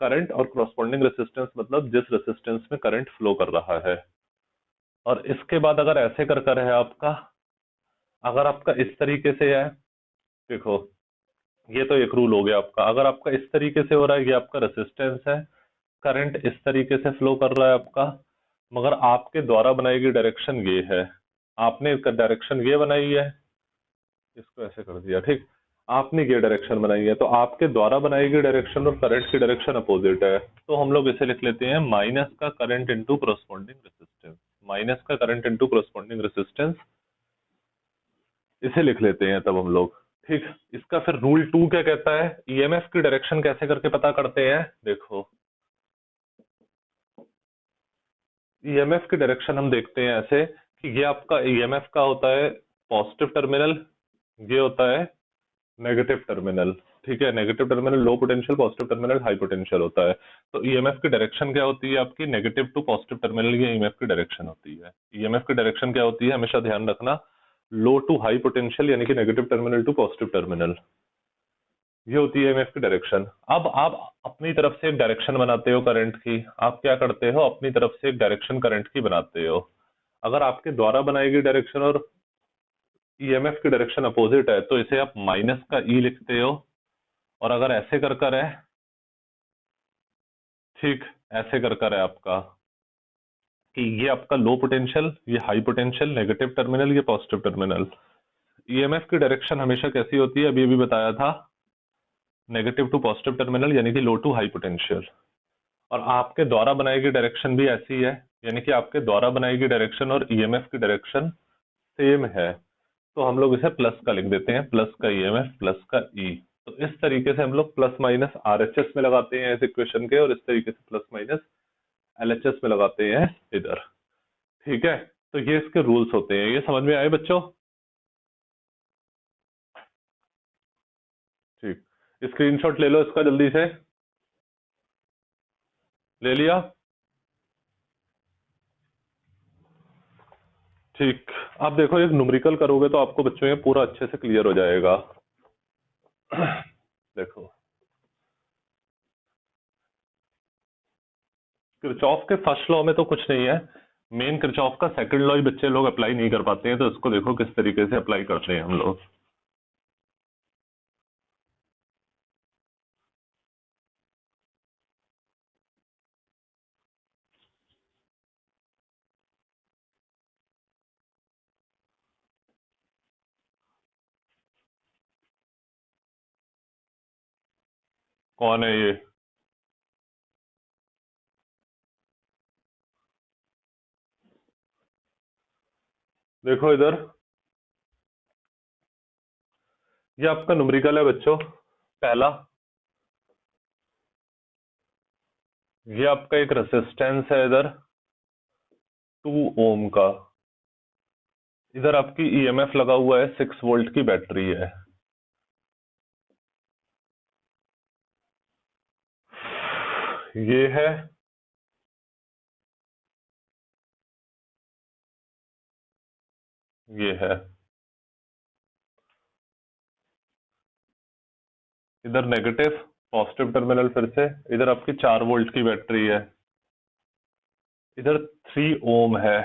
Current और corresponding resistance मतलब जिस रेसिस्टेंस में करंट फ्लो कर रहा है। और इसके बाद अगर ऐसे कर कर है आपका, अगर आपका इस तरीके से है, देखो ये तो एक रूल हो गया आपका। अगर आपका इस तरीके से हो रहा है, ये आपका रेसिस्टेंस है, करंट इस तरीके से फ्लो कर रहा है आपका, मगर आपके द्वारा बनाई गई डायरेक्शन ये है, आपने डायरेक्शन ये बनाई है, इसको ऐसे कर दिया, ठीक, आपने ये डायरेक्शन बनाई है, तो आपके द्वारा बनाई गई डायरेक्शन और करंट की डायरेक्शन अपोजिट है, तो हम लोग इसे लिख लेते हैं माइनस का current into corresponding resistance. Minus का करंट इंटू कॉरस्पॉन्डिंग रेसिस्टेंस, इसे लिख लेते हैं तब हम लोग, ठीक। इसका फिर रूल 2 क्या कहता है, ईएमएफ की डायरेक्शन कैसे करके पता करते हैं, देखो ईएमएफ की डायरेक्शन हम देखते हैं ऐसे कि ये आपका ईएमएफ का होता है पॉजिटिव टर्मिनल, ये होता है नेगेटिव टर्मिनल, ठीक है। Negative terminal low potential, positive terminal high potential होता है। तो ईएमएफ की डायरेक्शन क्या होती है आपकी, नेगेटिव टू पॉजिटिव टर्मिनल, ये ईएमएफ की डायरेक्शन होती है। ईएमएफ की डायरेक्शन क्या होती है, हमेशा ध्यान रखना, लो टू हाई पोटेंशियल यानी कि negative terminal to positive terminal, ये होती है ईएमएफ की डायरेक्शन। अब आप अपनी तरफ से एक डायरेक्शन बनाते हो करंट की, आप क्या करते हो, अपनी तरफ से एक डायरेक्शन करंट की बनाते हो। अगर आपके द्वारा बनाई गई डायरेक्शन और ईएमएफ की डायरेक्शन अपोजिट है, तो इसे आप माइनस का ई लिखते हो। और अगर ऐसे कर कर है, ठीक, ऐसे कर कर है आपका कि ये आपका लो पोटेंशियल, ये हाई पोटेंशियल, नेगेटिव टर्मिनल, ये पॉजिटिव टर्मिनल। ईएमएफ की डायरेक्शन हमेशा कैसी होती है, अभी अभी बताया था, नेगेटिव टू पॉजिटिव टर्मिनल यानी कि लो टू हाई पोटेंशियल। और आपके द्वारा बनाई गई डायरेक्शन भी ऐसी है, यानी कि आपके द्वारा बनाई गई डायरेक्शन और ईएमएफ की डायरेक्शन सेम है, तो हम लोग इसे प्लस का लिख देते हैं, प्लस का ईएमएफ प्लस का ई। तो इस तरीके से हम लोग प्लस माइनस आरएचएस में लगाते हैं इस इक्वेशन के, और इस तरीके से प्लस माइनस एलएचएस में लगाते हैं इधर, ठीक है। तो ये इसके रूल्स होते हैं, ये समझ में आए बच्चों, ठीक। स्क्रीनशॉट ले लो इसका जल्दी से, ले लिया, ठीक। अब देखो एक न्यूमेरिकल करोगे तो आपको बच्चों ये पूरा अच्छे से क्लियर हो जाएगा। देखो किरचॉफ के फर्स्ट लॉ में तो कुछ नहीं है, मेन किरचॉफ का सेकंड लॉ ही बच्चे लोग अप्लाई नहीं कर पाते हैं, तो इसको देखो किस तरीके से अप्लाई करते हैं हम लोग। कौन है ये, देखो इधर, ये आपका न्यूमेरिकल है बच्चों पहला, ये आपका एक रेसिस्टेंस है इधर 2 ओम का, इधर आपकी ईएमएफ लगा हुआ है 6 वोल्ट की बैटरी है, ये है, ये है, इधर नेगेटिव पॉजिटिव टर्मिनल, फिर से इधर आपकी 4 वोल्ट की बैटरी है, इधर 3 ओम है,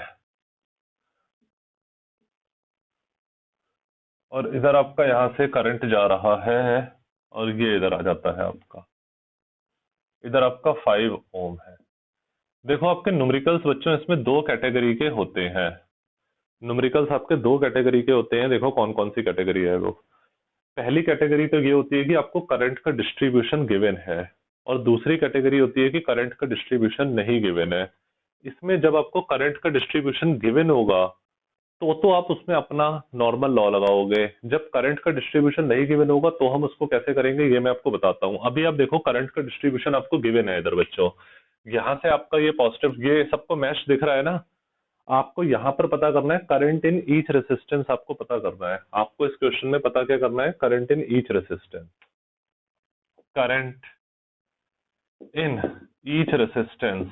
और इधर आपका यहां से करंट जा रहा है, और ये इधर आ जाता है आपका, इधर आपका 5 ओम है। देखो आपके न्यूमेरिकल्स बच्चों इसमें 2 कैटेगरी के होते हैं, न्यूमेरिकल्स आपके 2 कैटेगरी के होते हैं, देखो कौन कौन सी कैटेगरी है वो। पहली कैटेगरी तो ये होती है कि आपको करंट का डिस्ट्रीब्यूशन गिवन है, और दूसरी कैटेगरी होती है कि करंट का डिस्ट्रीब्यूशन नहीं गिवन है। इसमें जब आपको करंट का डिस्ट्रीब्यूशन गिवन होगा तो आप उसमें अपना नॉर्मल लॉ लगाओगे, जब करंट का डिस्ट्रीब्यूशन नहीं गिवन होगा तो हम उसको कैसे करेंगे ये मैं आपको बताता हूँ। अभी आप देखो करंट का डिस्ट्रीब्यूशन आपको गिवन है इधर बच्चों, यहाँ से आपका ये पॉजिटिव, ये सबको मैच दिख रहा है ना, आपको यहाँ पर पता करना है करंट इन ईच रेसिस्टेंस, आपको पता करना है, आपको इस क्वेश्चन में पता क्या करना है, current in each resistance, current in each resistance,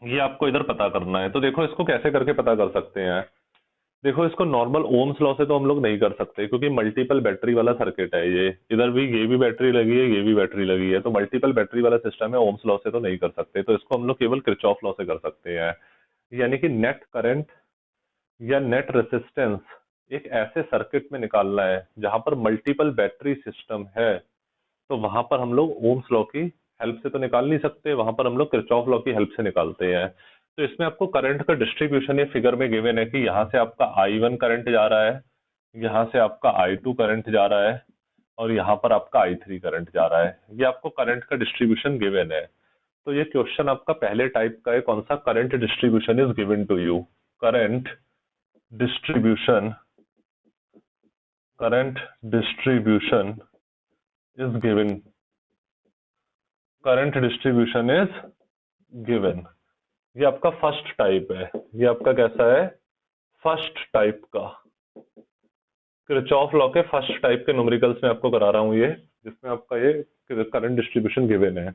ये आपको इधर पता करना है। तो देखो इसको कैसे करके पता कर सकते हैं, देखो इसको नॉर्मल ओम्स लॉ से तो हम लोग नहीं कर सकते, क्योंकि मल्टीपल बैटरी वाला सर्किट है ये, इधर भी ये भी बैटरी लगी है, ये भी बैटरी लगी है, तो मल्टीपल बैटरी वाला सिस्टम है, ओम्स लॉ से तो नहीं कर सकते, तो इसको हम लोग केवल किरचॉफ लॉ से कर सकते हैं। यानी कि नेट करंट या नेट रेसिस्टेंस एक ऐसे सर्किट में निकालना है जहां पर मल्टीपल बैटरी सिस्टम है, तो वहां पर हम लोग ओम्स लॉ की हेल्प से तो निकाल नहीं सकते, वहां पर हम लोग किरचॉफ लॉ की हेल्प से निकालते हैं। तो इसमें आपको करंट का डिस्ट्रीब्यूशन ये फिगर में गिवन है कि यहाँ से आपका I1 करंट जा रहा है, यहाँ से आपका I2 करंट जा रहा है, और यहाँ पर आपका I3 करंट जा रहा है। ये आपको करंट का डिस्ट्रीब्यूशन गिवन है। तो ये क्वेश्चन आपका पहले टाइप का है, कौन सा, current distribution is given to you. Current distribution, current distribution is given, current distribution is given. ये आपका फर्स्ट टाइप है, ये आपका कैसा है, फर्स्ट टाइप का, किरचॉफ लॉ के फर्स्ट टाइप के न्यूमेरिकल्स में आपको करा रहा हूं ये, जिसमें आपका ये करंट डिस्ट्रीब्यूशन गिवन है।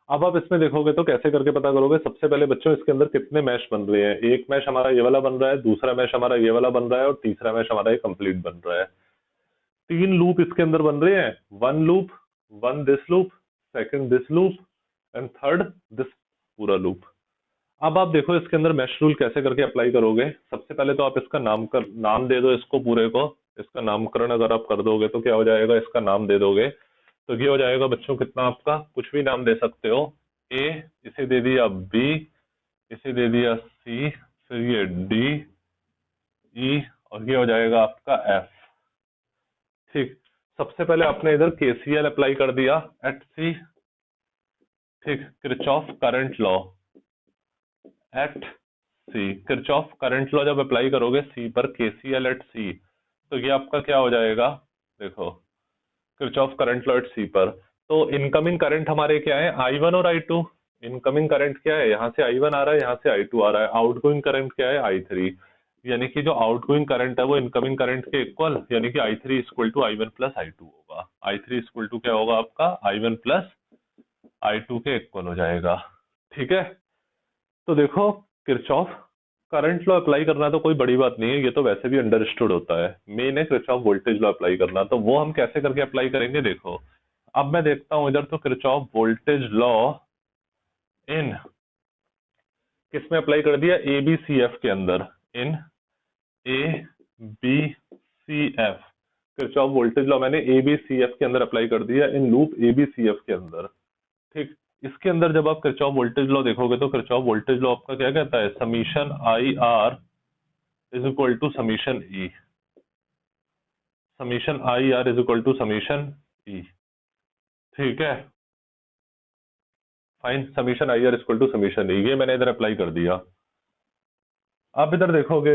अब आप इसमें देखोगे तो कैसे करके पता करोगे, सबसे पहले बच्चों इसके अंदर कितने मैश बन रहे हैं, एक मैश हमारा ये वाला बन रहा है, दूसरा मैश हमारा ये वाला बन रहा है, और तीसरा मैश हमारा ये कंप्लीट बन रहा है। 3 लूप इसके अंदर बन रहे हैं, 1 loop, 1 this loop, second this loop, and third this पूरा लूप। अब आप देखो इसके अंदर मैश रूल कैसे करके अप्लाई करोगे। सबसे पहले तो आप इसका नाम दे दो इसको पूरे को, इसका नामकरण अगर आप कर दोगे तो क्या हो जाएगा, इसका नाम दे दोगे तो ये हो जाएगा बच्चों कितना, आपका कुछ भी नाम दे सकते हो। ए, इसे दे दिया बी, इसे दे दिया सी, फिर ये डी, ई, और ये हो जाएगा आपका एफ। ठीक, सबसे पहले आपने इधर केसीएल अप्लाई कर दिया एट सी। ठीक, Kirchhoff current law at C, Kirchhoff current law जब अप्लाई करोगे सी पर, केसीएल एट सी, तो ये आपका क्या हो जाएगा, देखो किरचॉफ करंट लॉ एट सी पर, तो इनकमिंग करंट हमारे क्या है, I1 और I2। इनकमिंग करंट क्या है, यहाँ से I1 आ रहा है, यहाँ से I2 आ रहा है। आउटगोइंग करंट क्या है, I3। यानी कि जो आउटगोइंग करंट है वो इनकमिंग करंट के इक्वल, यानी कि I3 equal to I1 plus I2 होगा। I3 इक्वल टू क्या होगा आपका, I1 प्लस I2 के इक्वल हो जाएगा। ठीक है, तो देखो किरचॉफ करंट लॉ अप्लाई करना तो कोई बड़ी बात नहीं है, ये तो वैसे भी अंडरस्टूड होता है। मेन है किरचॉफ वोल्टेज लॉ अप्लाई करना, तो वो हम कैसे करके अप्लाई करेंगे, देखो अब मैं देखता हूं इधर, तो किरचॉफ वोल्टेज लॉ इन किस में अप्लाई कर दिया, ए बी सी एफ के अंदर, in A B C F, Kirchhoff voltage law मैंने ए बी सी एफ के अंदर अप्लाई कर दिया, in loop A B C F के अंदर। ठीक, इसके अंदर जब आप किरचॉफ वोल्टेज लॉ देखोगे तो किरचॉफ वोल्टेज लॉ आपका क्या कहता है, summation I R is equal to summation E, summation I R is equal to summation E. ठीक है, fine, summation I R equal to summation E, ये मैंने इधर अप्लाई कर दिया। अब इधर देखोगे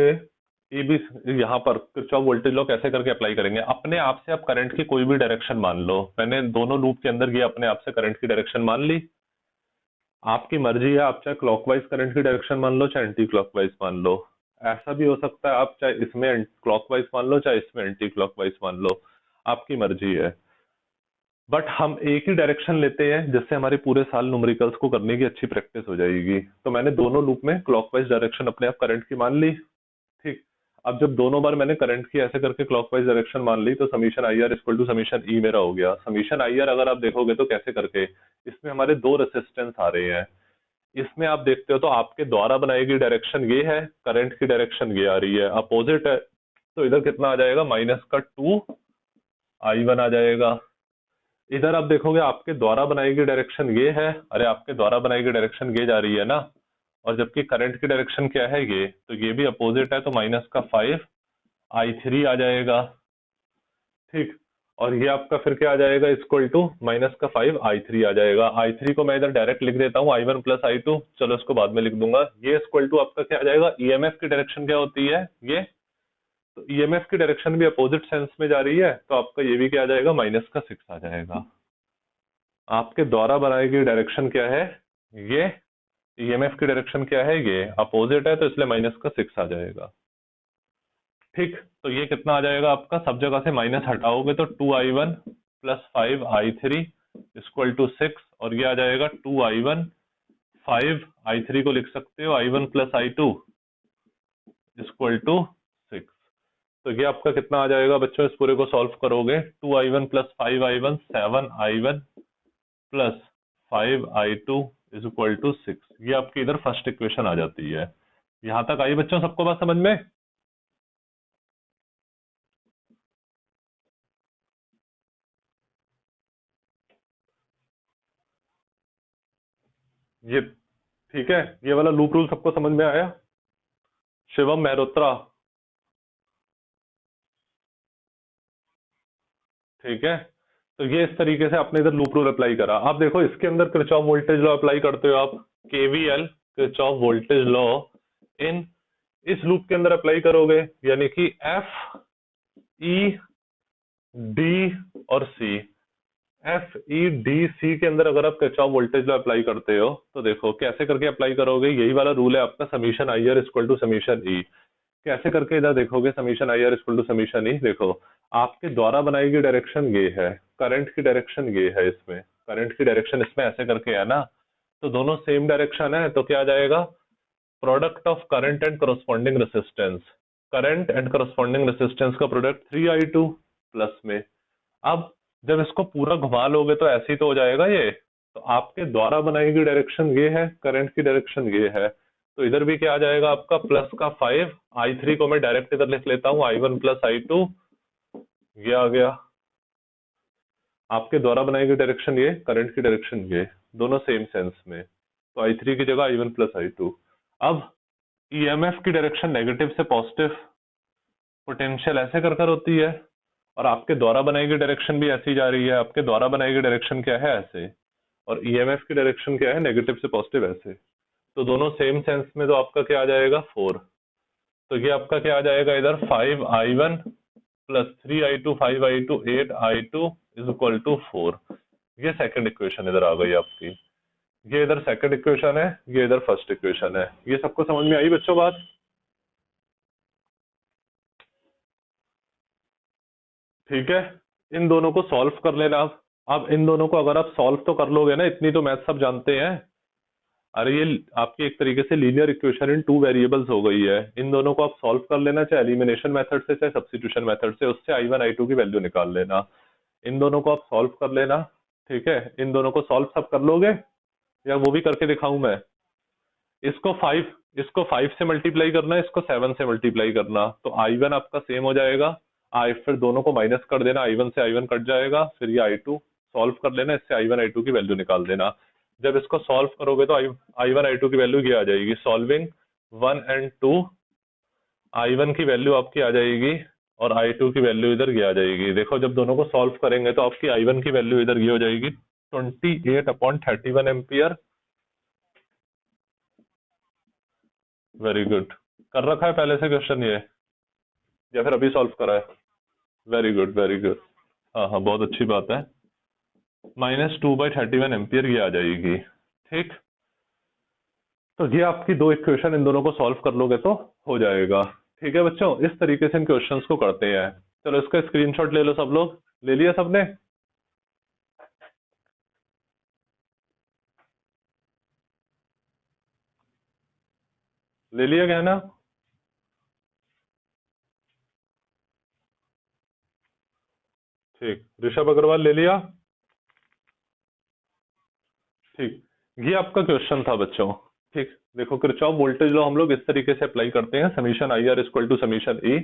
ये भी, यहाँ पर किरचॉफ वोल्टेज लॉ कैसे करके अप्लाई करेंगे, अपने आप से आप करंट की कोई भी डायरेक्शन मान लो। मैंने दोनों लूप के अंदर ये अपने आप से करंट की डायरेक्शन मान ली, आपकी मर्जी है, आप चाहे क्लॉकवाइज करंट की डायरेक्शन मान लो, चाहे एंटी क्लॉकवाइज मान लो। ऐसा भी हो सकता है आप चाहे इसमें क्लॉकवाइज मान लो, चाहे इसमें एंटी क्लॉकवाइज मान लो, आपकी मर्जी है। बट हम एक ही डायरेक्शन लेते हैं, जिससे हमारे पूरे साल न्यूमेरिकल्स को करने की अच्छी प्रैक्टिस हो जाएगी। तो मैंने दोनों लूप में क्लॉकवाइज डायरेक्शन अपने आप करंट की मान ली। ठीक, अब जब दोनों बार मैंने करंट की ऐसे करके क्लॉकवाइज डायरेक्शन मान ली, तो summation I R equal to summation E मेरा हो गया। समीशन आई आर अगर आप देखोगे तो कैसे करके, इसमें हमारे 2 रेसिस्टेंस आ रहे हैं, इसमें आप देखते हो तो आपके द्वारा बनाई गई डायरेक्शन ये है, करंट की डायरेक्शन ये आ रही है, अपोजिट है, तो इधर कितना आ जाएगा, -2 I1 आ जाएगा। इधर आप देखोगे आपके द्वारा बनाई गई डायरेक्शन ये है, अरे आपके द्वारा बनाई गई डायरेक्शन ये जा रही है ना, और जबकि करंट की डायरेक्शन क्या है ये, तो ये भी अपोजिट है, तो -5I3 आ जाएगा। ठीक, और ये आपका फिर क्या आ जाएगा, इक्वल टू -5I3 आ जाएगा। I3 को मैं इधर डायरेक्ट लिख देता हूँ I1 प्लस I2, चलो इसको बाद में लिख दूंगा। ये इक्वल टू आपका क्या आ जाएगा, EMF की डायरेक्शन क्या होती है ये, तो EMF की डायरेक्शन भी अपोजिट सेंस में जा रही है, तो आपका ये भी क्या आ जाएगा, -6 आ जाएगा। आपके द्वारा बनाई गई डायरेक्शन क्या है, ये EMF की डायरेक्शन क्या है, ये अपोजिट है, तो इसलिए -6 आ जाएगा। ठीक, तो ये कितना आ जाएगा आपका, सब जगह से माइनस हटाओगे तो 2I1 plus 5I3 equal to 6, और ये आ जाएगा 2I1, 5I3 को लिख सकते हो I1 plus I2 equal to 6। तो ये आपका कितना आ जाएगा बच्चों, इस पूरे को सॉल्व करोगे 2i1 plus 5i1 7i1 plus 5i2 is equal to 6। ये आपकी इधर फर्स्ट इक्वेशन आ जाती है। यहां तक आई बच्चों सबको बात समझ में? ये ठीक है, ये वाला लूप रूल सबको समझ में आया? शिवम मेहरोत्रा, ठीक है। तो ये इस तरीके से आपने इधर लूप रूल अप्लाई करा। आप देखो इसके अंदर किरचॉफ वोल्टेज लॉ अप्लाई करते हो आप, केवीएल किरचॉफ वोल्टेज लॉ इन इस लूप के अंदर अप्लाई करोगे, यानी कि एफ ई डी और सी, एफ ई डी सी के अंदर अगर आप किरचॉफ वोल्टेज लॉ अप्लाई करते हो तो देखो कैसे करके अप्लाई करोगे। यही वाला रूल है आपका, summation I R equal to summation E. कैसे करके इधर देखोगे, summation I R equal to summation E. देखो आपके द्वारा बनाई गई डायरेक्शन ये है, करंट की डायरेक्शन ये है, इसमें करंट की डायरेक्शन इसमें ऐसे करके है ना, तो दोनों सेम डायरेक्शन है, तो क्या आ जाएगा, product of current and corresponding resistance, current and corresponding resistance का प्रोडक्ट 3i2 प्लस में। अब जब इसको पूरा घुमा लोगे तो ऐसे ही तो हो जाएगा ये। तो आपके द्वारा बनाई गई डायरेक्शन ये है, करंट की डायरेक्शन ये है, तो इधर भी क्या आ जाएगा आपका, प्लस का 5i3 को मैं डायरेक्ट इधर लिख लेता हूँ i1 प्लस i2, ये आ गया। आपके द्वारा बनाई गई डायरेक्शन ये, करंट की डायरेक्शन ये, दोनों सेम सेंस में, तो i3 की जगह i1 प्लस i2। अब ईएमएफ की डायरेक्शन नेगेटिव से पॉजिटिव, पोटेंशियल ऐसे कर कर होती है, और आपके द्वारा बनाई गई डायरेक्शन भी ऐसी जा रही है। आपके द्वारा बनाई गई डायरेक्शन क्या है, ऐसे, और ईएमएफ की डायरेक्शन क्या है, नेगेटिव से पॉजिटिव ऐसे, तो दोनों सेम सेंस में, तो आपका क्या आ जाएगा 4। तो ये आपका क्या आ जाएगा इधर 5i1 plus 3i2 5i2 8i2 is equal to 4। ये सेकंड इक्वेशन इधर आ गई आपकी, ये इधर सेकंड इक्वेशन है, ये इधर फर्स्ट इक्वेशन है। ये सबको समझ में आई बच्चों बात? ठीक है, इन दोनों को सॉल्व कर लेना। अब इन दोनों को अगर आप सॉल्व तो कर लोगे ना, इतनी तो मैथ सब जानते हैं। अरे ये आपकी एक तरीके से लीनियर इक्वेशन इन 2 वेरिएबल्स हो गई है। इन दोनों को आप सॉल्व कर लेना, चाहे एलिमिनेशन मेथड से चाहे सब्स्टिट्यूशन मेथड से, उससे i1 i2 की वैल्यू निकाल लेना। इन दोनों को आप सॉल्व कर लेना, ठीक है। इन दोनों को सॉल्व सब कर लोगे, या वो भी करके दिखाऊं मैं? इसको 5 से मल्टीप्लाई करना, इसको 7 से मल्टीप्लाई करना, तो i1 आपका सेम हो जाएगा। फिर दोनों को माइनस कर देना, i1 से i1 कट जाएगा, फिर ये i2 सॉल्व कर लेना, इससे i1 i2 की वैल्यू निकाल देना। जब इसको सॉल्व करोगे तो i1 i2 की वैल्यू ये आ जाएगी, सॉल्विंग 1 एंड 2, i1 की वैल्यू आपकी आ जाएगी और i2 की वैल्यू इधर ये आ जाएगी। देखो जब दोनों को सॉल्व करेंगे तो आपकी i1 की वैल्यू इधर ये हो जाएगी 28/31 एम्पियर। Very good. कर रखा है पहले से क्वेश्चन ये, या फिर अभी सॉल्व करा है? वेरी गुड वेरी गुड, हाँ हाँ बहुत अच्छी बात है। -2/31 एम्पियर ये आ जाएगी, ठीक। तो ये आपकी दो इक्वेशन, इन दोनों को सॉल्व कर लोगे तो हो जाएगा। ठीक है बच्चों, इस तरीके से इन क्वेश्चंस को करते हैं। चलो इसका स्क्रीनशॉट ले लो सब लोग, ले लिया सबने? ले लिया क्या ना? ठीक, ऋषभ अग्रवाल ले लिया? ठीक, ये आपका क्वेश्चन था बच्चों। ठीक, देखो किरचॉफ वोल्टेज लॉ हम लोग इस तरीके से अप्लाई करते हैं, summation I R equal to summation E.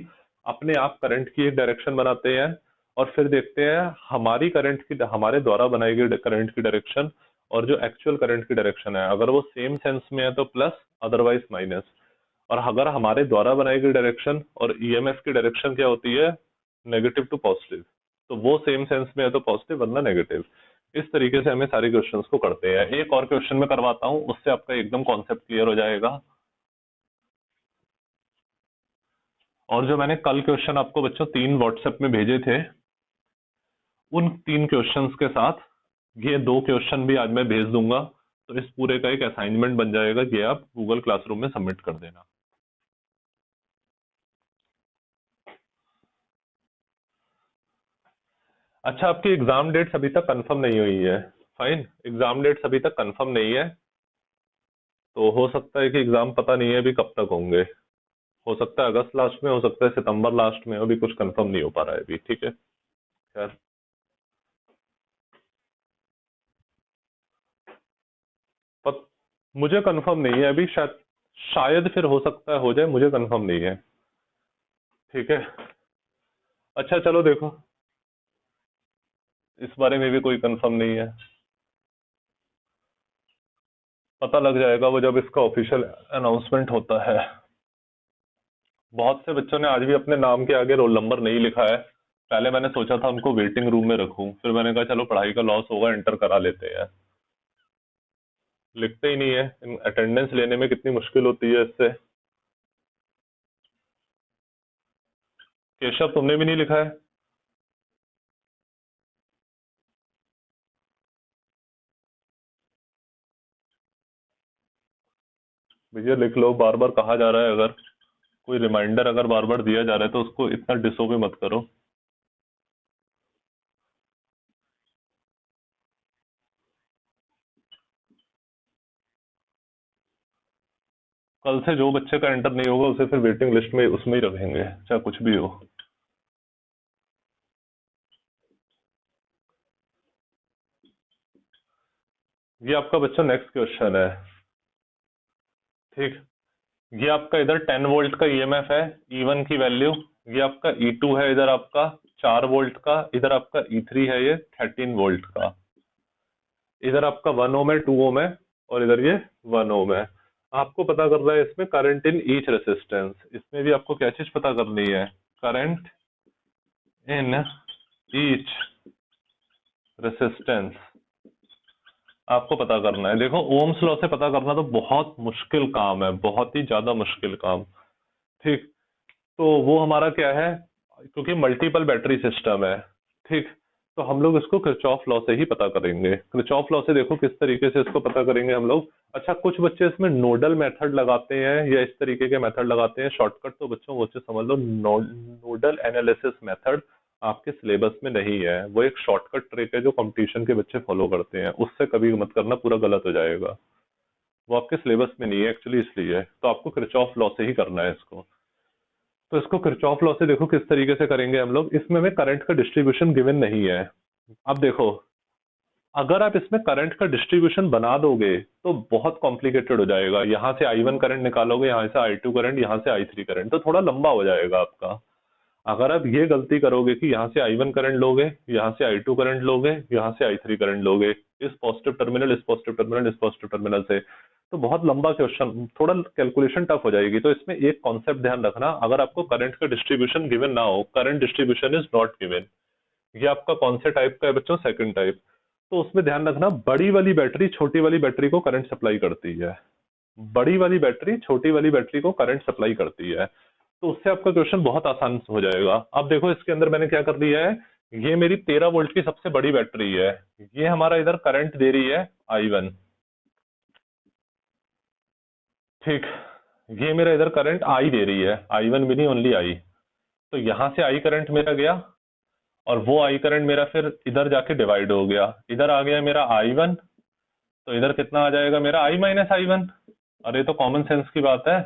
अपने आप करंट की एक डायरेक्शन बनाते हैं और फिर देखते हैं हमारी करंट की, हमारे द्वारा बनाई गई करंट की डायरेक्शन और जो एक्चुअल करंट की डायरेक्शन है, अगर वो सेम सेंस में है तो प्लस, अदरवाइज माइनस। और अगर हमारे द्वारा बनाई गई डायरेक्शन और ईएमएफ की डायरेक्शन क्या होती है, नेगेटिव टू पॉजिटिव, तो वो सेम सेंस में है तो पॉजिटिव वरना नेगेटिव। इस तरीके से हमें सारे क्वेश्चंस को करते हैं। एक और क्वेश्चन में करवाता हूं, उससे आपका एकदम कॉन्सेप्ट क्लियर हो जाएगा। और जो मैंने कल क्वेश्चन आपको बच्चों 3 व्हाट्सएप में भेजे थे, उन 3 क्वेश्चंस के साथ ये 2 क्वेश्चन भी आज मैं भेज दूंगा, तो इस पूरे का एक असाइनमेंट बन जाएगा, ये आप गूगल क्लासरूम में सबमिट कर देना। अच्छा, आपकी एग्जाम डेट्स अभी तक कंफर्म नहीं हुई है? फाइन, एग्जाम डेट्स अभी तक कंफर्म नहीं है, तो हो सकता है कि एग्जाम पता नहीं है अभी कब तक होंगे। हो सकता है अगस्त लास्ट में, हो सकता है सितंबर लास्ट में, अभी कुछ कंफर्म नहीं हो पा रहा है अभी, ठीक है। खैर, पर मुझे कंफर्म नहीं है अभी, शायद शायद फिर हो सकता है हो जाए, मुझे कंफर्म नहीं है, ठीक है। अच्छा चलो देखो, इस बारे में भी कोई कंफर्म नहीं है, पता लग जाएगा वो जब इसका ऑफिशियल अनाउंसमेंट होता है। बहुत से बच्चों ने आज भी अपने नाम के आगे रोल नंबर नहीं लिखा है। पहले मैंने सोचा था उनको वेटिंग रूम में रखूं, फिर मैंने कहा चलो पढ़ाई का लॉस होगा, एंटर करा लेते हैं। लिखते ही नहीं है, अटेंडेंस लेने में कितनी मुश्किल होती है इससे। केशव तुमने भी नहीं लिखा है? भैया लिख लो, बार बार कहा जा रहा है, अगर कोई रिमाइंडर अगर बार बार दिया जा रहा है तो उसको इतना डिसोबे मत करो। कल से जो बच्चे का एंटर नहीं होगा उसे फिर वेटिंग लिस्ट में उसमें ही रखेंगे, चाहे कुछ भी हो। ये आपका बच्चा नेक्स्ट क्वेश्चन है, ठीक। ये आपका इधर 10 वोल्ट का ईएमएफ है, E1 की वैल्यू। ये आपका E2 है, इधर आपका 4 वोल्ट का, इधर आपका E3 है ये 13 वोल्ट का। इधर आपका 1 ओम है, 2 ओम है, और इधर ये 1 ओम है। आपको पता करना है इसमें करंट इन ईच रेसिस्टेंस। इसमें भी आपको क्या चीज पता करनी है? करंट इन ईच रेसिस्टेंस आपको पता करना है। देखो, ओम्स लॉ से पता करना तो बहुत मुश्किल काम है, बहुत ही ज्यादा मुश्किल काम, ठीक। तो वो हमारा क्या है, क्योंकि मल्टीपल बैटरी सिस्टम है, ठीक। तो हम लोग इसको किरचॉफ लॉ से ही पता करेंगे। किरचॉफ लॉ से देखो किस तरीके से इसको पता करेंगे हम लोग। अच्छा, कुछ बच्चे इसमें नोडल मेथड लगाते हैं या इस तरीके के मेथड लगाते हैं। शॉर्टकट तो बच्चों वो चीज समझ लो, नोडल एनालिसिस मेथड आपके सिलेबस में नहीं है। वो एक शॉर्टकट ट्रिक है जो कंपटीशन के बच्चे फॉलो करते हैं, उससे कभी मत करना, पूरा गलत हो जाएगा। वो आपके सिलेबस में नहीं है एक्चुअली, इसलिए तो आपको किरचॉफ लॉ से ही करना है इसको। तो इसको किरचॉफ लॉ से देखो किस तरीके से करेंगे हम लोग। इसमें में करंट का डिस्ट्रीब्यूशन गिवन नहीं है। अब देखो, अगर आप इसमें करंट का डिस्ट्रीब्यूशन बना दोगे तो बहुत कॉम्प्लिकेटेड हो जाएगा। यहाँ से I1 करंट निकालोगे, यहाँ से I2 करंट, यहाँ से I3 करंट, तो थोड़ा लंबा हो जाएगा आपका। अगर आप ये गलती करोगे कि यहाँ से I1 करंट लोगे, यहाँ से I2 करंट लोगे, यहाँ से I3 करंट लोगे, इस पॉजिटिव टर्मिनल, इस पॉजिटिव टर्मिनल, इस पॉजिटिव टर्मिनल से, तो बहुत लंबा क्वेश्चन, थोड़ा कैलकुलेशन टफ हो जाएगी। तो इसमें एक कॉन्सेप्ट ध्यान रखना, अगर आपको करंट का डिस्ट्रीब्यूशन गिवन ना हो, current distribution is not given, ये आपका कौन से टाइप का है बच्चों? Second type. तो उसमें ध्यान रखना, बड़ी वाली बैटरी छोटी वाली बैटरी को करंट सप्लाई करती है, बड़ी वाली बैटरी छोटी वाली बैटरी को करंट सप्लाई करती है। तो उससे आपका क्वेश्चन बहुत आसान हो जाएगा। अब देखो इसके अंदर मैंने क्या कर दिया है, ये मेरी 13 वोल्ट की सबसे बड़ी बैटरी है, ये हमारा इधर करंट दे रही है I1, ठीक। ये मेरा इधर करंट I दे रही है, I1 भी नहीं, ओनली I। तो यहां से I करंट मेरा गया, और वो I करंट मेरा फिर इधर जाके डिवाइड हो गया, इधर आ गया मेरा I1। तो इधर कितना आ जाएगा मेरा I माइनस I1। अरे तो कॉमन सेंस की बात है,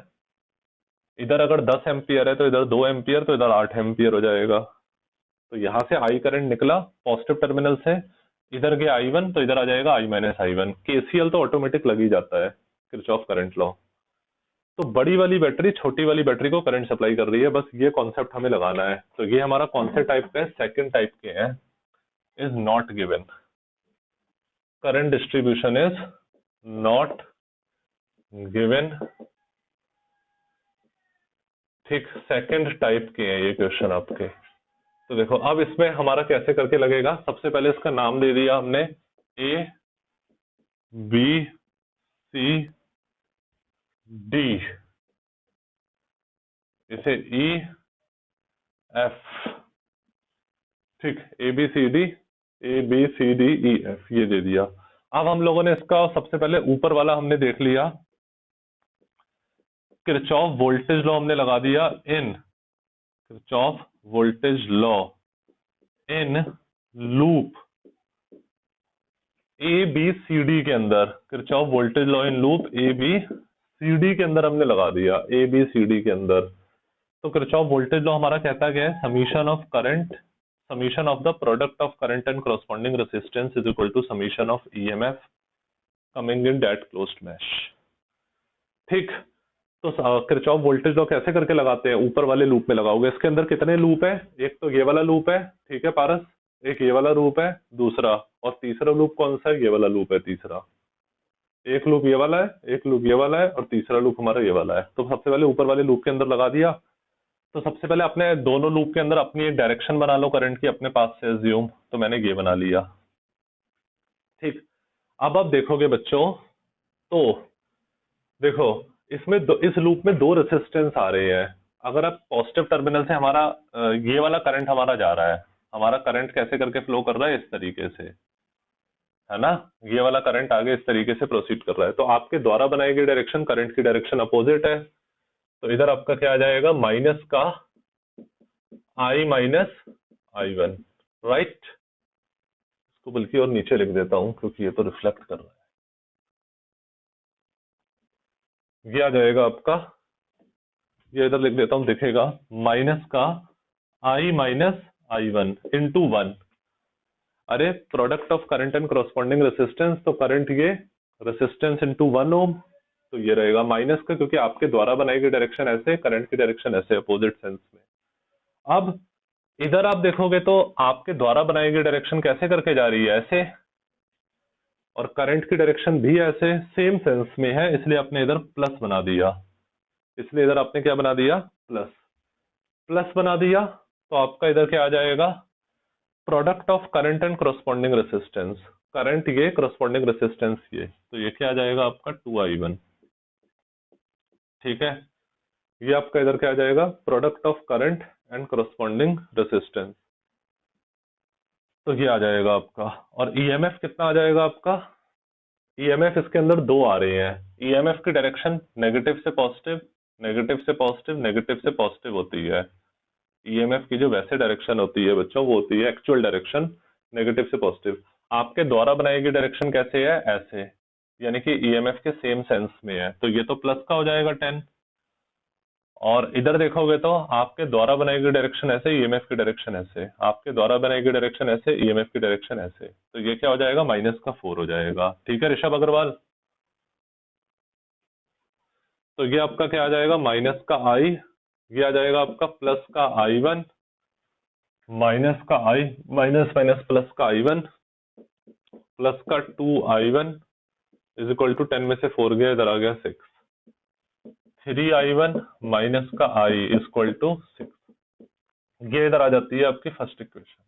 इधर अगर 10 एम्पियर है तो इधर 2 एम्पियर, तो इधर 8 एम्पियर हो जाएगा। तो यहाँ से I करंट निकला पॉजिटिव टर्मिनल से, इधर गया I1, तो इधर आ जाएगा I माइनस I1। KCL तो ऑटोमेटिक लग ही जाता है, किरचॉफ करंट लॉ। तो बड़ी वाली बैटरी छोटी वाली बैटरी को करंट सप्लाई कर रही है, बस ये कॉन्सेप्ट हमें लगाना है। तो ये हमारा कौन से टाइप का है? सेकंड टाइप के हैं, is not given, current distribution is not given, ठीक। सेकंड टाइप के हैं ये क्वेश्चन आपके। तो देखो अब इसमें हमारा कैसे करके लगेगा। सबसे पहले इसका नाम दे दिया हमने, A B C D, इसे E F, ठीक। ABCD ये दे दिया। अब हम लोगों ने इसका सबसे पहले ऊपर वाला हमने देख लिया, किरचॉफ वोल्टेज लॉ हमने लगा दिया in, Kirchhoff voltage law in loop ABCD के अंदर, Kirchhoff voltage law in loop ABCD के अंदर हमने लगा दिया, ABCD के अंदर। तो किरचॉफ वोल्टेज लॉ हमारा कहता क्या है, summation of the product of current and corresponding resistance is equal to summation of EMF coming in that closed mesh. ठीक, तो किरचॉफ वोल्टेज लॉ कैसे करके लगाते हैं, ऊपर वाले लूप में लगाओगे। इसके अंदर कितने लूप है, एक तो ये वाला लूप है, ठीक है पारस, एक ये वाला लूप है दूसरा, और तीसरा लूप कौन सा है, ये वाला लूप है तीसरा। एक लूप ये वाला है, एक लूप ये वाला है, और तीसरा लूप हमारा ये वाला है। तो सबसे पहले ऊपर वाले लूप के अंदर लगा दिया। तो सबसे पहले अपने दोनों लूप के अंदर अपनी एक डायरेक्शन बना लो करंट की अपने पास से एज्यूम। तो मैंने ये बना लिया। ठीक, अब आप देखोगे बच्चों, तो देखो इसमें इस लूप में दो रेसिस्टेंस आ रहे हैं। अगर आप पॉजिटिव टर्मिनल से हमारा ये वाला करंट हमारा जा रहा है, हमारा करंट कैसे करके फ्लो कर रहा है, इस तरीके से, है ना। ये वाला करंट आगे इस तरीके से प्रोसीड कर रहा है। तो आपके द्वारा बनाई गई डायरेक्शन, करंट की डायरेक्शन अपोजिट है। तो इधर आपका क्या आ जाएगा, माइनस का I माइनस I1, राइट। इसको बल्कि और नीचे लिख देता हूं क्योंकि ये तो रिफ्लेक्ट कर रहा है। ये आ जाएगा आपका, ये इधर लिख देता हूं, दिखेगा माइनस का I माइनस I1 इंटू 1। अरे product of current and corresponding resistance, तो करंट ये रेसिस्टेंस इंटू 1 ओम, तो ये रहेगा माइनस का, क्योंकि आपके द्वारा बनाई गई डायरेक्शन ऐसे, करंट की डायरेक्शन ऐसे, अपोजिट सेंस में। अब इधर आप देखोगे तो आपके द्वारा बनाई गई डायरेक्शन कैसे करके जा रही है, ऐसे, और करंट की डायरेक्शन भी ऐसे सेम सेंस में है, इसलिए आपने इधर प्लस बना दिया। इसलिए इधर आपने क्या बना दिया, प्लस। प्लस बना दिया तो आपका इधर क्या आ जाएगा, product of current and corresponding resistance, current ये, करस्पॉन्डिंग रेसिस्टेंस ये, तो ये क्या आ जाएगा आपका 2I1। ठीक है, ये आपका इधर क्या आ जाएगा, product of current and corresponding resistance, तो ये आ जाएगा आपका। और ईएमएफ कितना आ जाएगा आपका, ईएमएफ इसके अंदर दो आ रहे हैं। ईएमएफ की डायरेक्शन नेगेटिव से पॉजिटिव, नेगेटिव से पॉजिटिव, नेगेटिव से पॉजिटिव होती है। ईएमएफ की जो वैसे डायरेक्शन होती है बच्चों, वो होती है एक्चुअल डायरेक्शन, नेगेटिव से पॉजिटिव। आपके द्वारा बनाई गई डायरेक्शन कैसे है, ऐसे, यानी कि ईएमएफ के सेम सेंस में है, तो ये तो प्लस का हो जाएगा 10। और इधर देखोगे तो आपके द्वारा बनाई गई डायरेक्शन ऐसे, ईएमएफ की डायरेक्शन ऐसे, आपके द्वारा बनाई गई डायरेक्शन ऐसे, ईएमएफ की डायरेक्शन ऐसे, तो ये क्या हो जाएगा, माइनस का 4 हो जाएगा। ठीक है ऋषभ अग्रवाल, तो ये आपका क्या आ जाएगा, माइनस का I, ये आ जाएगा आपका प्लस का I1, माइनस का I, माइनस माइनस प्लस का I1, प्लस का 2I1 इज इक्वल टू 10 में से 4 गया, इधर आ गया 6, 3I1 माइनस का I इज इक्वल टू 6। ये इधर आ जाती है आपकी फर्स्ट इक्वेशन,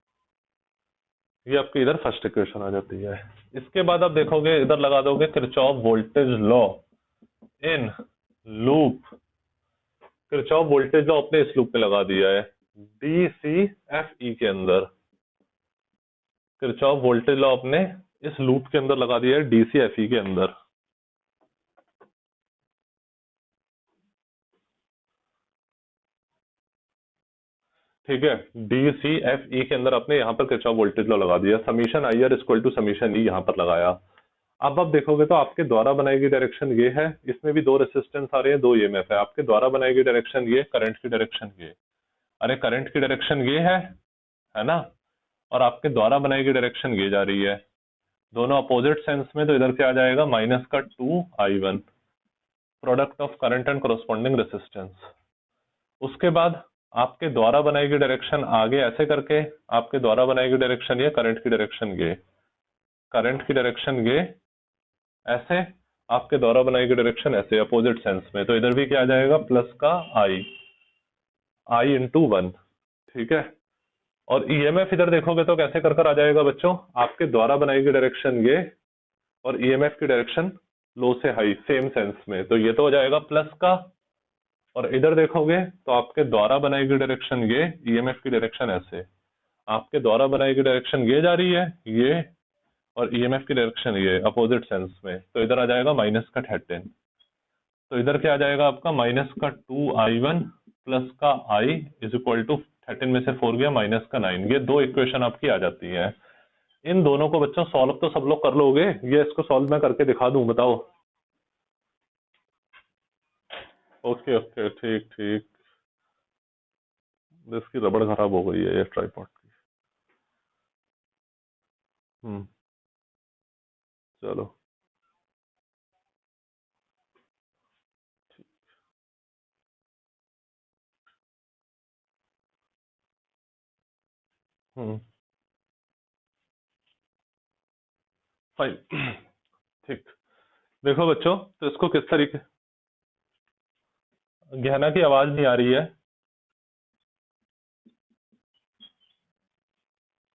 ये आपकी इधर फर्स्ट इक्वेशन आ जाती है। इसके बाद आप देखोगे इधर लगा दोगे Kirchhoff voltage law in loop, Kirchhoff voltage law अपने इस लूप में लगा दिया है, DCFE के अंदर। किरचॉफ वोल्टेज लॉ अपने इस लूप के अंदर लगा दिया है, DCFE के अंदर। ठीक है, DCFE के अंदर अपने यहाँ पर किरचॉफ वोल्टेज लॉ लगा दिया, summation IR equal to summation E यहाँ पर लगाया। अब आप देखोगे तो आपके द्वारा बनाई गई डायरेक्शन ये है, इसमें भी दो रेसिस्टेंस आ रहे हैं, दो ईएमएफ है। आपके द्वारा बनाई गई डायरेक्शन ये, करंट की डायरेक्शन ये, अरे करंट की डायरेक्शन ये है ना, और आपके द्वारा बनाई गई डायरेक्शन ये जा रही है, दोनों अपोजिट सेंस में। तो इधर क्या आ जाएगा, माइनस का 2I1, product of current and corresponding resistance. उसके बाद आपके द्वारा बनाई गई डायरेक्शन आगे ऐसे करके, आपके द्वारा बनाई गई डायरेक्शन ये, करंट की डायरेक्शन ये, करंट की डायरेक्शन ये ऐसे, आपके द्वारा बनाई गई डायरेक्शन ऐसे, अपोजिट सेंस में। तो इधर भी क्या आ जाएगा, प्लस का I इंटू 1। ठीक है, और ईएमएफ इधर देखोगे तो कैसे कर आ जाएगा बच्चों, आपके द्वारा बनाई गई डायरेक्शन ये, और ईएमएफ की डायरेक्शन लो से हाई, सेम सेंस में, तो ये तो हो जाएगा प्लस का। और इधर देखोगे तो आपके द्वारा बनाई गई डायरेक्शन ये, ईएमएफ की डायरेक्शन ऐसे, आपके द्वारा बनाई गई डायरेक्शन ये जा रही है ये, और ईएमएफ की डायरेक्शन ये, अपोजिट सेंस में। तो इधर आ जाएगा माइनस का 13। तो इधर क्या आ जाएगा आपका, माइनस का 2I1 प्लस का I इज इक्वल टू 13 में से 4 गया, माइनस का 9। ये दो इक्वेशन आपकी आ जाती है। इन दोनों को बच्चों सॉल्व तो सब लोग कर लोगे, ये इसको सॉल्व मैं करके दिखा दूं, बताओ। ओके ओके, ठीक ठीक। इसकी रबड़ खराब हो गई है ये ट्राइपॉड की। हम्म। चलो। हम्म। फाइन। ठीक। देखो बच्चों, तो इसको किस तरीके, गहना की आवाज नहीं आ रही है।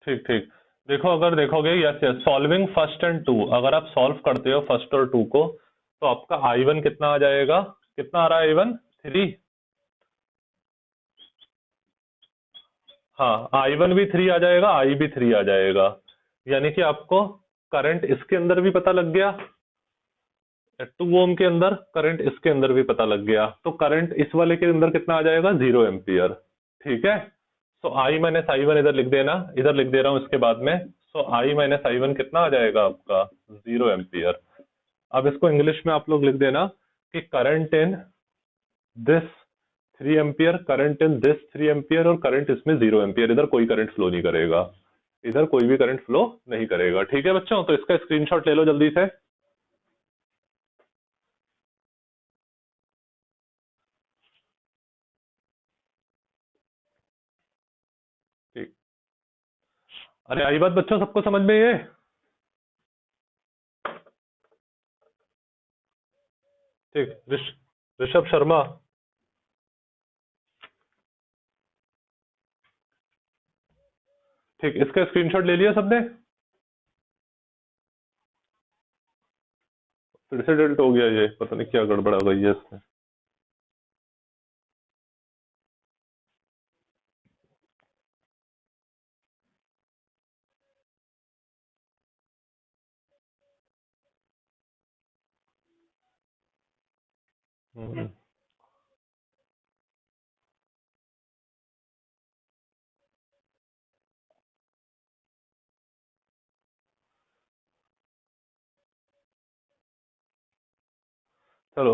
ठीक ठीक। देखो, अगर देखोगे, yes yes, solving first and two, अगर आप सॉल्व करते हो फर्स्ट और टू को, तो आपका आई वन कितना आ जाएगा? कितना आ रहा है आई वन? 3। हाँ, आई वन भी 3 आ जाएगा, आई भी 3 आ जाएगा। यानी कि आपको करंट इसके अंदर भी पता लग गया, 2 ओम के अंदर करंट इसके अंदर भी पता लग गया, तो करंट इस वाले के अंदर कितना आ जाएगा? 0 एम्पियर। ठीक है। सो आई माइनस आई वन इधर लिख देना, इधर लिख दे रहा हूं इसके बाद में। सो आई माइनस आई वन कितना आ जाएगा आपका? 0 एम्पियर। अब इसको इंग्लिश में आप लोग लिख देना कि current in this 3 ampere, current in this 3 ampere, और करंट इसमें 0 एम्पियर। इधर कोई करंट फ्लो नहीं करेगा, इधर कोई भी करंट फ्लो नहीं करेगा। ठीक है बच्चों, तो इसका स्क्रीनशॉट ले लो जल्दी से। ठीक। अरे आई बात बच्चों, सबको समझ में ये? ठीक। ऋषभ शर्मा। ठीक, इसका स्क्रीनशॉट ले लिया सबने? फिर से डिलीट हो गया ये, पता नहीं क्या गड़बड़ आ गई है इसमें। हम्म। चलो।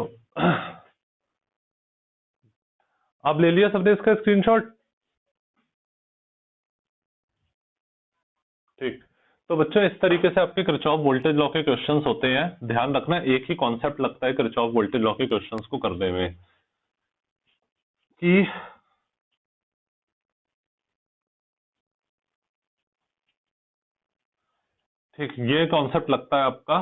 अब ले लिया सबने इसका स्क्रीनशॉट? ठीक। तो बच्चों, इस तरीके से आपके किरचॉफ वोल्टेज लॉ के क्वेश्चंस होते हैं। ध्यान रखना, एक ही कॉन्सेप्ट लगता है किरचॉफ वोल्टेज लॉ के क्वेश्चंस को करने में, कि ठीक ये कॉन्सेप्ट लगता है आपका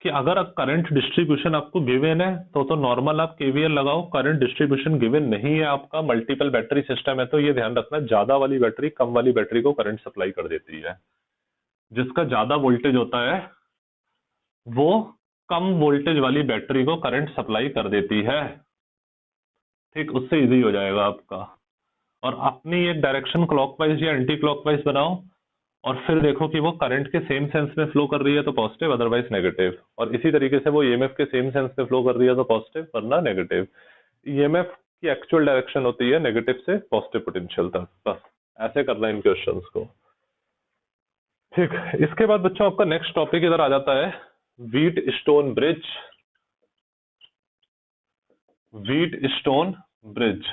कि अगर करंट डिस्ट्रीब्यूशन आपको गिवन है तो नॉर्मल आप केवीएल लगाओ। करंट डिस्ट्रीब्यूशन गिवन नहीं है आपका, मल्टीपल बैटरी सिस्टम है, तो ये ध्यान रखना, ज्यादा वाली बैटरी कम वाली बैटरी को करंट सप्लाई कर देती है। जिसका ज्यादा वोल्टेज होता है वो कम वोल्टेज वाली बैटरी को करंट सप्लाई कर देती है। ठीक, उससे इजी हो जाएगा आपका। और अपनी एक डायरेक्शन क्लॉकवाइज या एंटी क्लॉकवाइज बनाओ, और फिर देखो कि वो करंट के सेम सेंस में फ्लो कर रही है तो पॉजिटिव, अदरवाइज नेगेटिव। और इसी तरीके से वो ईएमएफ के सेम सेंस में फ्लो कर रही है तो पॉजिटिव, वरना नेगेटिव। ईएमएफ की एक्चुअल डायरेक्शन होती है नेगेटिव से पॉजिटिव पोटेंशियल तक, बस ऐसे करना इन क्वेश्चंस को। ठीक। इसके बाद बच्चों आपका नेक्स्ट टॉपिक इधर आ जाता है, wheat stone bridge. Wheat stone bridge,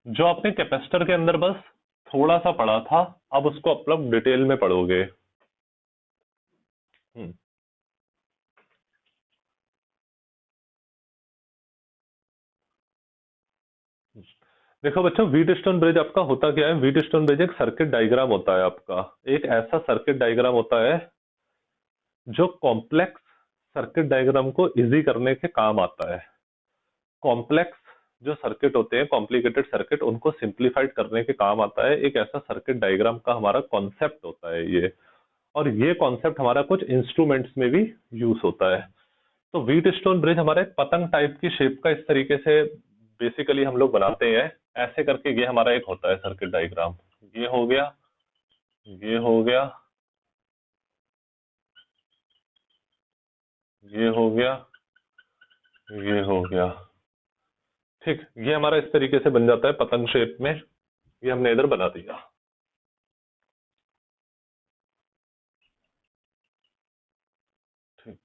जो आपने कैपेसिटर के अंदर बस थोड़ा सा पढ़ा था, अब उसको आप लोग डिटेल में पढ़ोगे। हम्म। देखो बच्चों, व्हीट स्टोन ब्रिज आपका होता क्या है? व्हीट स्टोन ब्रिज एक सर्किट डायग्राम होता है आपका, एक ऐसा सर्किट डायग्राम होता है जो कॉम्प्लेक्स सर्किट डायग्राम को इजी करने के काम आता है। कॉम्प्लेक्स जो सर्किट होते हैं, कॉम्प्लिकेटेड सर्किट, उनको सिंप्लीफाइड करने के काम आता है। एक ऐसा सर्किट डायग्राम का हमारा कॉन्सेप्ट होता है ये, और ये कॉन्सेप्ट हमारा कुछ इंस्ट्रूमेंट्स में भी यूज होता है। तो व्हीट स्टोन ब्रिज हमारा एक पतंग टाइप की शेप का इस तरीके से बेसिकली हम लोग बनाते हैं। ऐसे करके ये हमारा एक होता है सर्किट डायग्राम। ये हो गया, ये हो गया, ये हो गया, ये हो गया। ठीक, ये हमारा इस तरीके से बन जाता है पतंग शेप में। ये हमने इधर बना दिया। ठीक,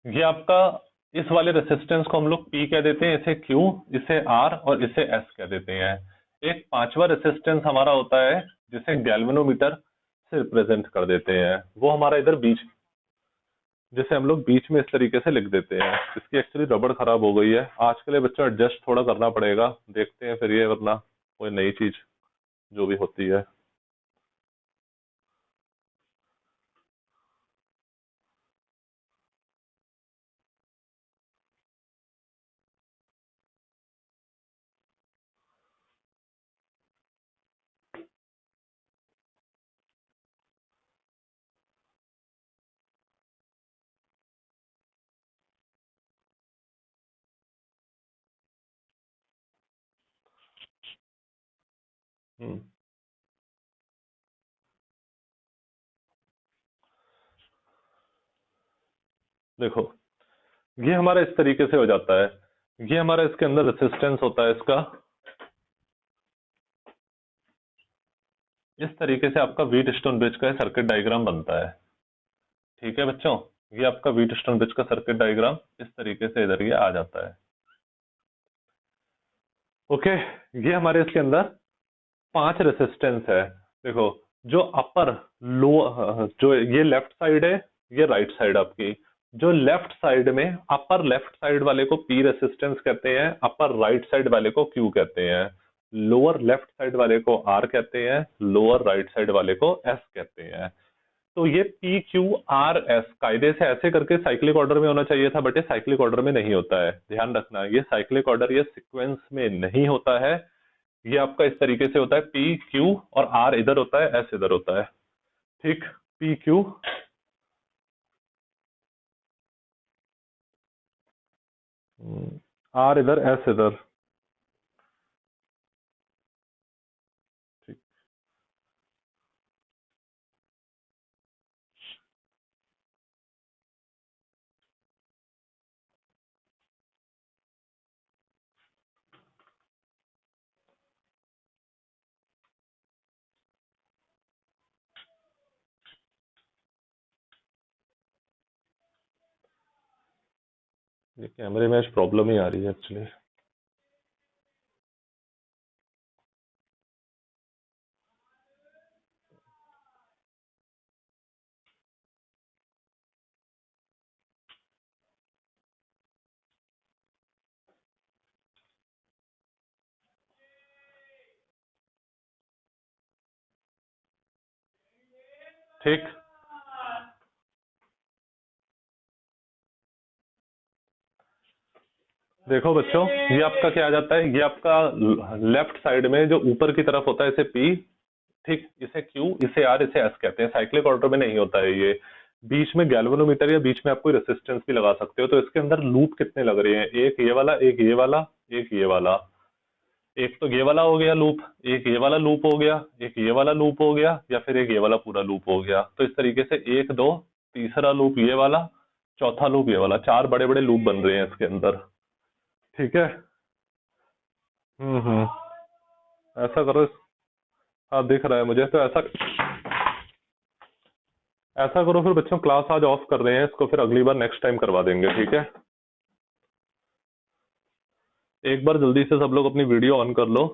ये आपका इस वाले रेसिस्टेंस को हम लोग P कह देते हैं, इसे Q, इसे R और इसे S कह देते हैं। एक पांचवा रेसिस्टेंस हमारा होता है जिसे गैल्वेनोमीटर से रिप्रेजेंट कर देते हैं, वो हमारा इधर बीच, जिसे हम लोग बीच में इस तरीके से लिख देते हैं। इसकी एक्चुअली रबड़ खराब हो गई है, आज के लिए बच्चों एडजस्ट थोड़ा करना पड़ेगा, देखते हैं फिर ये, वरना कोई नई चीज जो भी होती है। हम्म, देखो ये हमारा इस तरीके से हो जाता है, ये हमारा इसके अंदर रेसिस्टेंस होता है इसका, इस तरीके से आपका व्हीट स्टोन ब्रिज का सर्किट डायग्राम बनता है। ठीक है बच्चों, ये आपका व्हीट स्टोन ब्रिज का सर्किट डायग्राम इस तरीके से इधर ये आ जाता है। ओके, ये हमारे इसके अंदर 5 रेसिस्टेंस है। देखो, जो अपर लो, जो ये लेफ्ट साइड है, ये राइट साइड आपकी, जो लेफ्ट साइड में अपर लेफ्ट साइड वाले को P रेसिस्टेंस कहते हैं, अपर राइट साइड वाले को Q कहते हैं, लोअर लेफ्ट साइड वाले को R कहते हैं, लोअर राइट साइड वाले को S कहते हैं। तो ये PQRS कायदे से ऐसे करके साइक्लिक ऑर्डर में होना चाहिए था, बट ये साइक्लिक ऑर्डर में नहीं होता है, ध्यान रखना, ये साइक्लिक ऑर्डर, ये सीक्वेंस में नहीं होता है। ये आपका इस तरीके से होता है, PQ और R इधर होता है, S इधर होता है। ठीक, PQ, R इधर, S इधर। ठीक, ये कैमरे में आज प्रॉब्लम ही आ रही है एक्चुअली। ठीक, देखो बच्चों, ये आपका क्या आ जाता है, ये आपका लेफ्ट साइड में जो ऊपर की तरफ होता है इसे P, ठीक, इसे Q, इसे R, इसे S कहते हैं। साइक्लिक ऑर्डर में नहीं होता है ये। बीच में गैल्वेनोमीटर या बीच में आप कोई रेसिस्टेंस भी लगा सकते हो। तो इसके अंदर लूप कितने लग रहे हैं, एक ये वाला, एक ये वाला, एक ये वाला, एक तो ये वाला हो गया लूप, एक ये वाला लूप हो गया, एक ये वाला लूप हो गया, या फिर एक ये वाला पूरा लूप हो गया। तो इस तरीके से 1 2, तीसरा लूप ये वाला, चौथा लूप ये वाला, 4 बड़े बड़े लूप बन रहे हैं इसके अंदर। ठीक है, हम्म, ऐसा करो। हाँ दिख रहा है मुझे, तो ऐसा ऐसा करो फिर बच्चों, क्लास आज ऑफ कर रहे हैं इसको, फिर अगली बार नेक्स्ट टाइम करवा देंगे, ठीक है। एक बार जल्दी से सब लोग अपनी वीडियो ऑन कर लो।